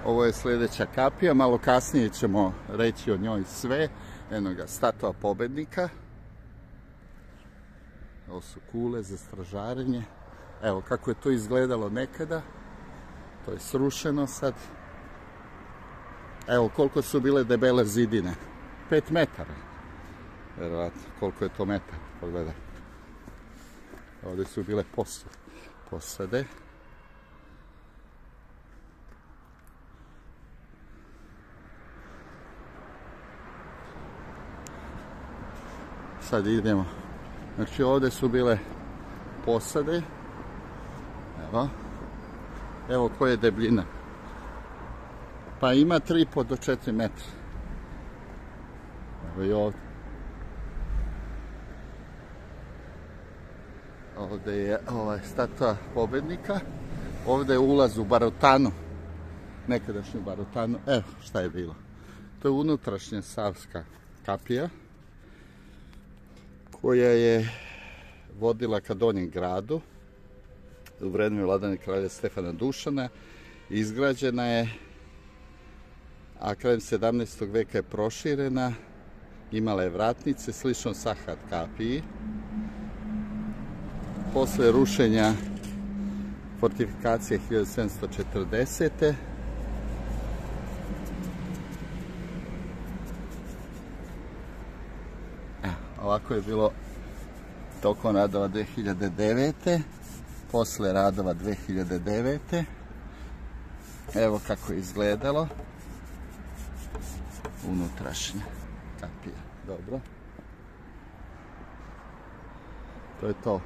Ovo je sljedeća kapija, malo kasnije ćemo reći o njoj sve. Eno ga, statua pobednika. Ovo su kule za stražarenje. Evo kako je to izgledalo nekada. To je srušeno sad. Evo koliko su bile debele zidine. 5 metara. Vjerovatno, koliko je to metara. Pogledaj. Ovdje su bile posade. Sad idemo. Znači ovdje su bile posade. Evo koja je debljina. Pa ima 3,5 do 4 metra. Evo i ovdje. Ovdje je statua pobednika. Ovdje je ulaz u Barotanu. Nekadašnju Barotanu. Evo šta je bilo. To je unutrašnja Savska kapija koja je vodila ka Donjem gradu u vrijeme vladavine kralja Stefana Dušana. Izgrađena je, a krajem 17. veka je proširena. Imala je vratnice, slično Sahad kapiji. Posle rušenja fortifikacije 1740. Ovako je bilo tokom radova 2009. Posle radova 2009. Evo kako je izgledalo. Unutrašnja kapija. Dobro. To je to.